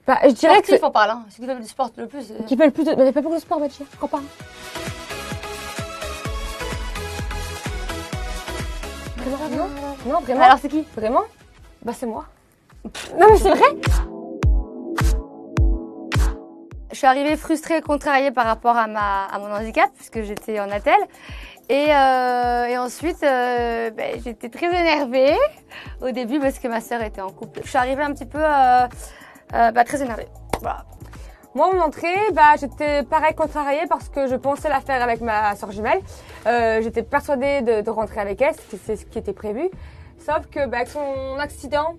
Bah, je dirais sportif, que on parle, hein. Celui qui fait du sport le plus. qui fait le plus de... Mais pas beaucoup de sport, Benji, je crois pas. Vraiment? Non, vraiment? Alors c'est qui? Vraiment? Bah c'est moi. Non mais c'est vrai? Je suis arrivée frustrée et contrariée par rapport à mon handicap, puisque j'étais en attelle. Et ensuite, j'étais très énervée au début parce que ma sœur était en couple. Je suis arrivée un petit peu très énervée. Voilà. Moi, mon entrée, j'étais pareil contrariée parce que je pensais la faire avec ma sœur jumelle. J'étais persuadée de rentrer avec elle, c'est ce qui était prévu. Sauf que avec son accident,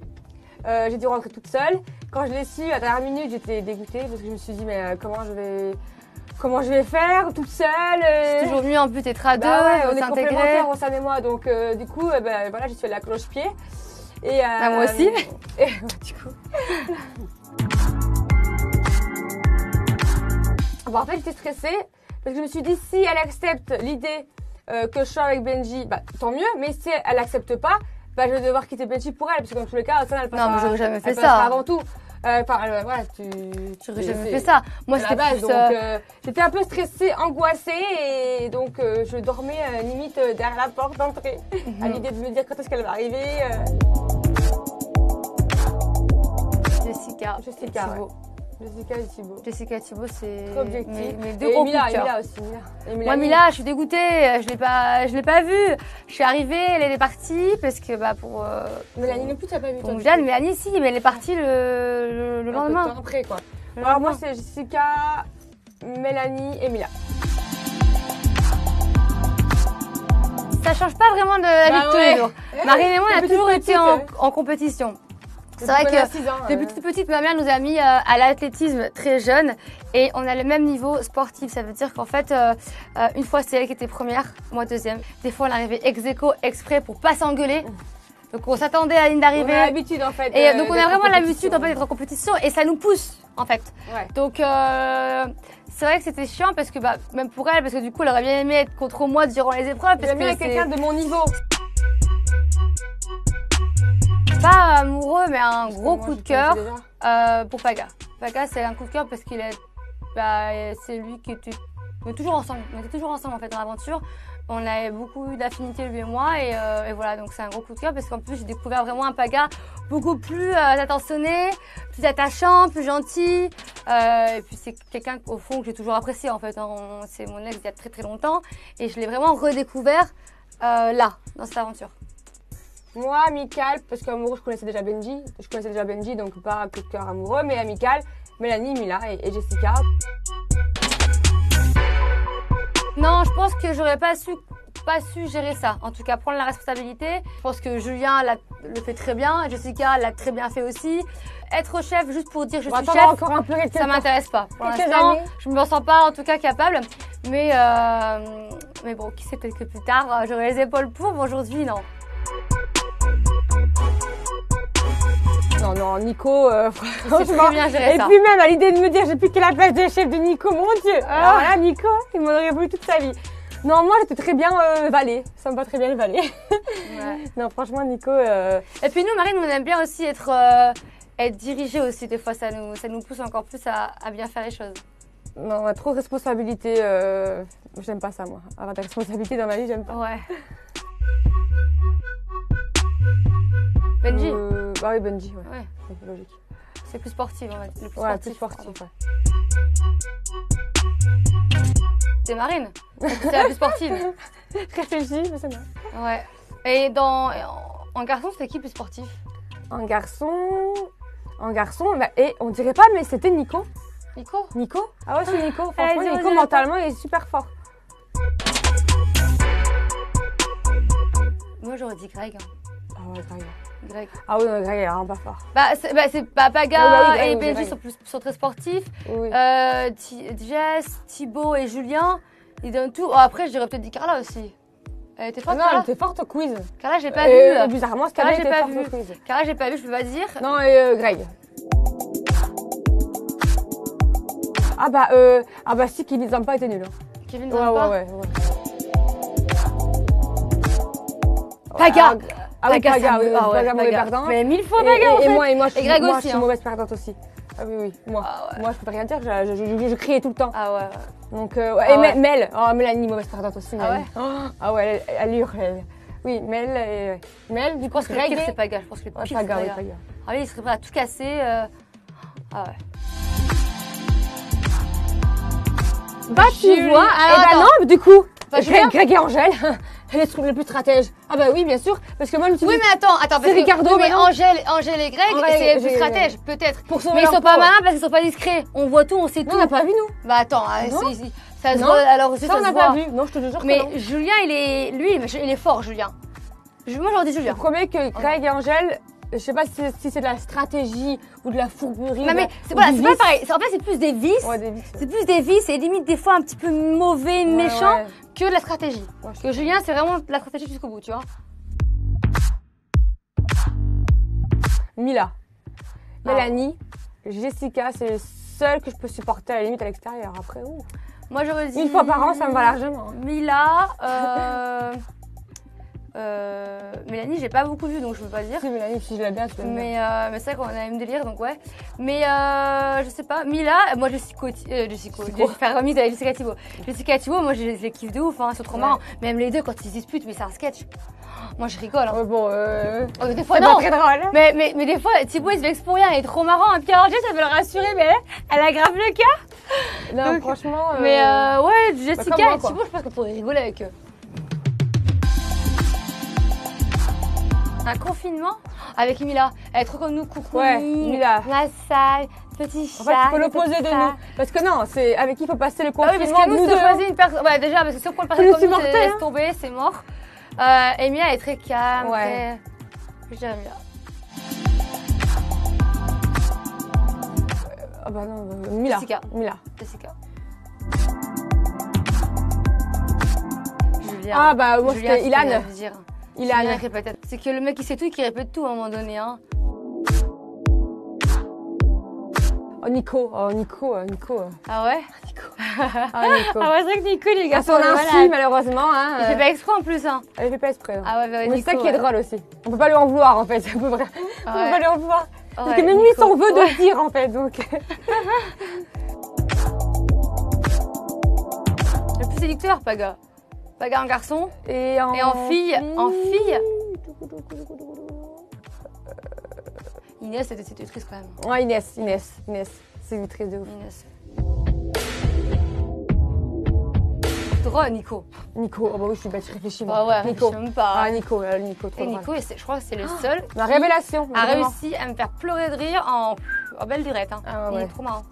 j'ai dû rentrer toute seule. Quand je l'ai su, à la dernière minute, j'étais dégoûtée parce que je me suis dit mais comment je vais faire toute seule C'est toujours mieux en plus d'être à deux, on est s'intégrer. complémentaires, Sam et moi, donc du coup, voilà, j'ai fait la cloche-pied. Et moi aussi. Et, du coup. En fait, j'étais stressée parce que je me suis dit si elle accepte l'idée que je sois avec Benji, tant mieux. Mais si elle accepte pas, je vais devoir quitter Benji pour elle, parce que dans tous les cas, ça, elle passera. Non, mais j'aurais jamais fait ça. Avant tout. Voilà, j'aurais jamais fait ça. Moi, c'était base. plus, Donc, j'étais un peu stressée, angoissée, et donc je dormais limite derrière la porte d'entrée, à l'idée de me dire quand est-ce qu'elle va arriver. Jessica Thibault. Jessica et Thibault. Jessica Thibault, c'est mes deux et gros Mila, coups de cœur. Mila aussi. Moi, Mila, je suis dégoûtée. Je l'ai pas vue. Je suis arrivée, elle est partie parce que pour. Mélanie non plus, tu n'as pas vu. Pour Jeanne, Mélanie, si, mais elle est partie le lendemain. Un peu de temps après, quoi. Alors moi, c'est Jessica, Mélanie et Mila. Ça change pas vraiment de la vie de tous les jours. Marine et moi, on a toujours été en compétition. C'est vrai que depuis toute petite, ma mère nous a mis à l'athlétisme très jeune et on a le même niveau sportif. Ça veut dire qu'en fait, une fois c'est elle qui était première, moi deuxième. Des fois on arrivait ex aequo exprès pour pas s'engueuler. Donc on s'attendait à la ligne d'arrivée. On a l'habitude en fait. Et donc on a vraiment l'habitude en fait d'être en compétition et ça nous pousse en fait. Ouais. Donc c'est vrai que c'était chiant parce que même pour elle, parce que du coup elle aurait bien aimé être contre moi durant les épreuves. J'aime bien quelqu'un de mon niveau. Pas amoureux, mais un gros coup de cœur pour Paga. Paga, c'est un coup de cœur parce qu'il est, c'est lui qui était, on était toujours ensemble. On était toujours ensemble en fait dans l'aventure. On avait beaucoup d'affinités lui et moi et voilà, donc c'est un gros coup de cœur parce qu'en plus j'ai découvert vraiment un Paga beaucoup plus attentionné, plus attachant, plus gentil. Et puis c'est quelqu'un au fond que j'ai toujours apprécié en fait. Hein. C'est mon ex il y a très très longtemps et je l'ai vraiment redécouvert là dans cette aventure. Moi, amical, parce qu'amoureux, je connaissais déjà Benji, donc pas un coup de cœur amoureux, mais amical, Mélanie, Mila et Jessica. Non, je pense que j'aurais pas su gérer ça. En tout cas, prendre la responsabilité. Je pense que Julien le fait très bien, Jessica l'a très bien fait aussi. Être chef juste pour dire je suis chef, encore un peu ça m'intéresse pas. Pour l'instant, je me sens pas en tout cas capable. Mais bon, qui sait, peut-être que plus tard, j'aurai les épaules pour, mais aujourd'hui, non. Non, Nico, franchement, bien géré et puis même à l'idée de me dire j'ai plus que la place de chef de Nico, mon Dieu. Alors là, Nico, il m'en aurait voulu toute sa vie. Non, moi j'étais très bien valet, ça me va très bien le valet. Ouais. Non, franchement, Nico. Et puis nous, Marine, on aime bien aussi être dirigée aussi. Des fois, ça nous pousse encore plus à bien faire les choses. Non, trop de responsabilité, j'aime pas ça moi. Avoir des responsabilités dans ma vie, j'aime pas. Ouais. Benji oui, Benji, ouais. C'est logique. C'est plus sportif, en fait. Plus sportif, ouais. C'est Marine. C'est la plus sportive. Réfléchis, mais c'est moi. Ouais. Et en garçon, c'était qui plus sportif? En garçon, et on dirait pas, mais c'était Nico. Nico? Ah ouais, c'est Nico. Franchement, Nico, mentalement, il est super fort. Moi, j'aurais dit Greg. Ah ouais, Greg. Ah oui, non, Greg, il est vraiment pas fort. C'est Paga et Benji sont très sportifs. Oui. Jess, Thibault et Julien, ils donnent tout. Oh, après, je dirais peut-être dit Carla aussi. Elle était forte, non, Carla. elle était forte au quiz. Carla, j'ai pas vu. Bizarrement, Carla était forte au quiz. Carla, j'ai pas vu, je peux pas dire. Non, Greg. Si, Kevin Zampa était nul. Kevin Zampa. Ouais. Paga. Paga, mauvais perdant. Mais 1000 fois Paga, en fait. Et moi, et Greg je aussi, suis mauvaise perdante aussi. Ah oui, moi. Ah ouais. Moi, je peux rien dire, je criais tout le temps. Ah ouais. Donc, Ah et ouais. Mel, oh, Mélanie, mauvaise perdante aussi. Ah Mélanie. Ah ouais, elle hurle. Oui, Mel, Mel, Je pense que le pire, c'est Paga. Je pense que le pire, c'est Paga, oui, Paga. Paga. Ah oui, il serait prêt à tout casser. Ah ouais. Bah, tu Julie. vois, Alors, eh ben attends. non, du coup, Bah, Julien. Greg et Angèle, elle est le plus stratège. Ah bah oui, bien sûr, parce que moi, je me suis Oui, dit, mais attends, parce que Ricardo, oui, mais maintenant. Angèle et Greg, Ouais, c'est les plus j'ai- stratèges, peut-être. pour sauver Mais ils leur sont pas peau. malins parce qu'ils sont pas discrets. On voit tout, on sait Non, tout. on n'a pas vu, nous. Bah attends, Non. ça se Non. voit. Alors aussi, Ça, on se n'a voit. pas vu. Non, je te jure que Mais non. Julien, il est fort, Julien. Moi, j'aurais dit Je Julien. te promets que Greg et Angèle, je sais pas si c'est de la stratégie ou de la fourberie. Non, mais ou c'est du pas vice. pareil. En fait, c'est plus des vices. Ouais, des vices. C'est plus des vices et limite des fois un petit peu mauvais, méchant ouais. que de la stratégie. Ouais, je Parce que comprends. Julien, c'est vraiment de la stratégie jusqu'au bout, tu vois. Mila. Ah. Mélanie. Jessica, c'est le seul que je peux supporter à la limite à l'extérieur. Après, ouh. Moi, j'aurais dit. Une fois par an, ça me va largement. Mila. Mélanie, j'ai pas beaucoup vu donc je peux pas dire. Si Mélanie, si je l'aime bien, tu l'aimes bien. Mais c'est vrai qu'on a le même délire donc ouais. Mais je sais pas. Mila, moi Jessica, je vais faire remise avec Jessica Thibault. Jessica Thibault, moi je les kiffe de ouf, hein, c'est trop marrant. Même les deux quand ils se disputent, mais c'est un sketch. Moi je rigole. Hein. Ouais, bon, Des fois c'est non. pas très drôle. Mais des fois, Thibault il se vexe pour rien, il est trop marrant. Et puis Angèle, ça veut le rassurer, mais elle aggrave le cas. Non, Donc, franchement. Mais ouais, Jessica comme moi, et quoi. Thibault, je pense qu'on pourrait rigoler avec eux. Un confinement avec Mila. Elle est trop comme nous, coucou. Ouais, Mila. La salle, petit chat. En fait, il faut l'opposer petit de chat. nous. Parce que non, c'est avec qui il faut passer le Ah oui, confinement. parce que nous, nous c'est deux. choisir une personne. Ouais, déjà, parce que si on prend le Faut personne le comme nous, supporter, laisse hein. tomber, c'est mort. Et Mila est très calme. Ouais. Je dirais Mila. Ah bah non, Mila. Jessica. Mila. Jessica. Julien. Ah bah moi Julien, c'était c'est Ilan. ce que j'allais dire. Ilan. Julien qui répète. C'est que le mec qui sait tout et qui répète tout à un moment donné. Hein. Oh Nico. Ah ouais Nico. Ah, Nico. c'est vrai que Nico, les gars, À son insu, malheureusement. Hein, Il fait pas exprès en plus. Hein. Elle fait pas exprès. Hein. Ah ouais, Mais Nico, c'est ça qui est ouais. drôle aussi. On peut pas lui en vouloir en fait. On peut Ouais. pas lui en vouloir. Parce Ouais, que même lui Nico. s'en veut de Ouais. le dire en fait. Donc. Le plus séducteur, Paga. Paga en garçon. Et en fille. En fille. Inès, c'était séductrice quand même. Ouais, Inès. C'est une triste de ouf. Inès. Drôle, Nico. Nico. Oh bah oui, je suis bête, je réfléchis moi. Ouais, Nico. je sais même pas. Ah, Nico, Nico, trop Et drôle. Nico, je crois que c'est le seul Ma révélation. a vraiment. réussi à me faire pleurer de rire en belle durette. Hein. Ah ouais. Il est trop marrant.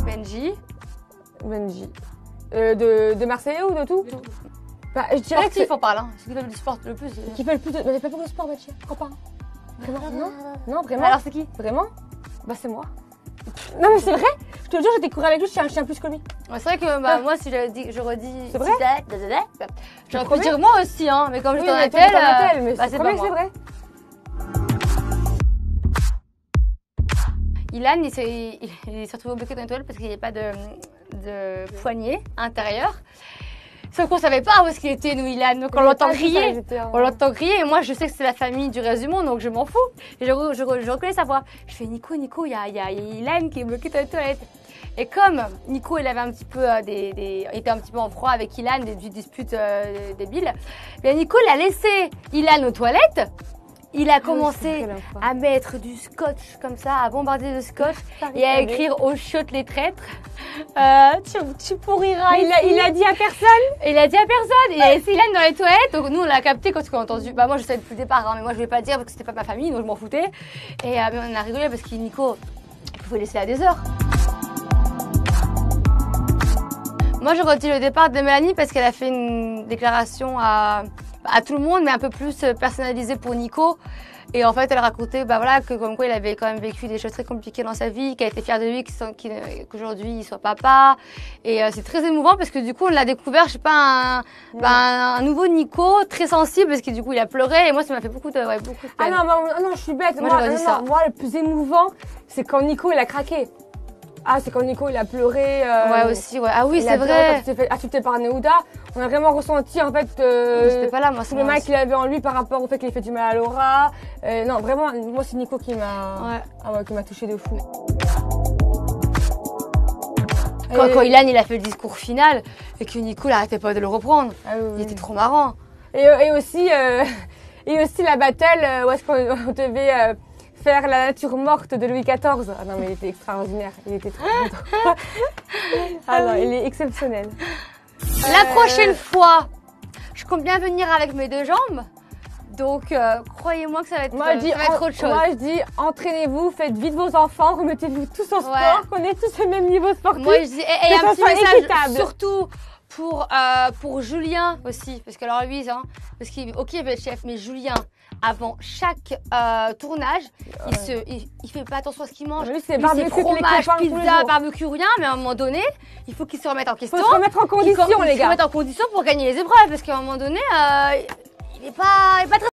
Benji. Benji. De Marseillais ou de tout? Bah, je dirais que Sportif, c'est on parle. Hein. C'est qui fait du sport le plus. qui fait le plus de. Mais elle fait beaucoup de sport, Benji. Je crois pas. Vraiment? Non? Non, vraiment? Alors, c'est qui? Vraiment? Bah, c'est moi. Non, mais c'est vrai? Je te le jure, j'étais courir avec lui, je suis un chien plus que lui. Ouais, c'est vrai que bah, moi, si j'aurais dit. C'est vrai? J'aurais pu promets? dire moi aussi, hein. Mais comme Oui, j'étais en mais toi, Natel, t'es en Natel, mais bah, c'est c'est promets pas que c'est moi. vrai. Ilan, il s'est retrouvé bloqué dans les toilettes parce qu'il n'y avait pas de poignée intérieure. Sauf qu'on savait pas où est-ce qu'il était, nous, Ilan. Donc on l'entend crier. On l'entend crier et moi je sais que c'est la famille du reste du monde donc je m'en fous. Et je reconnais sa voix. Je fais Nico, il y a Ilan qui est bloqué dans les toilettes. Et comme Nico il avait un petit peu il était un petit peu en froid avec Ilan, des disputes débiles, bien Nico l'a laissé Ilan aux toilettes. Il a commencé à mettre du scotch comme ça, à bombarder de scotch et à écrire aux chiottes les traîtres. Tu pourriras. Il a dit à personne? Il a dit à personne. Il a laissé Ilan dans les toilettes. Donc nous on l'a capté quand on a entendu. Bah moi je savais depuis le départ, hein, mais moi je voulais pas dire parce que c'était pas ma famille, donc je m'en foutais. Et mais on a rigolé parce que Nico, il pouvait laisser à des heures. Moi j'aurais dit le départ de Mélanie parce qu'elle a fait une déclaration à tout le monde, mais un peu plus personnalisée pour Nico. Et en fait, elle racontait que comme quoi il avait quand même vécu des choses très compliquées dans sa vie, qu'elle était fière de lui, qu'aujourd'hui il soit papa. Et c'est très émouvant parce que du coup, on l'a découvert, je sais pas, un nouveau Nico très sensible parce que du coup, il a pleuré. Et moi, ça m'a fait beaucoup de peine. Ah non, je suis bête. Moi, j'aurais dit ça. Moi, le plus émouvant, c'est quand Nico, il a craqué. Ah, c'est quand Nico il a pleuré. Ouais, aussi, ouais. Ah oui, c'est vrai. Quand il s'est fait insulter par Neouda, on a vraiment ressenti en fait J'étais pas là, moi. tout le mal qu'il avait en lui par rapport au fait qu'il ait fait du mal à Laura. Non, vraiment, moi c'est Nico qui m'a touché de fou. Quand Ilan il a fait le discours final et que Nico n'arrêtait pas de le reprendre, il était trop marrant. Et aussi la battle où est-ce qu'on devait faire la nature morte de Louis XIV. Ah non mais il était extraordinaire, il était trop drôle. Ah non, il est exceptionnel. La prochaine fois, je compte bien venir avec mes 2 jambes. Donc, croyez-moi que ça va être, autre chose. Moi, je dis, entraînez-vous, faites vite vos enfants, remettez-vous tous en sport, qu'on ait tous le même niveau sportif. Moi, je dis, et un petit message, surtout pour Julien aussi, parce que alors lui, hein, parce qu'il veut être chef, mais Julien, avant chaque tournage, il fait pas attention à ce qu'il mange. Lui, c'est barbecue, fromage, pizza, barbecue, rien, mais à un moment donné, il faut qu'il se remette en question. Il faut se remettre en condition, les gars. Il faut se remettre en condition pour gagner les épreuves, parce qu'à un moment donné, il est pas très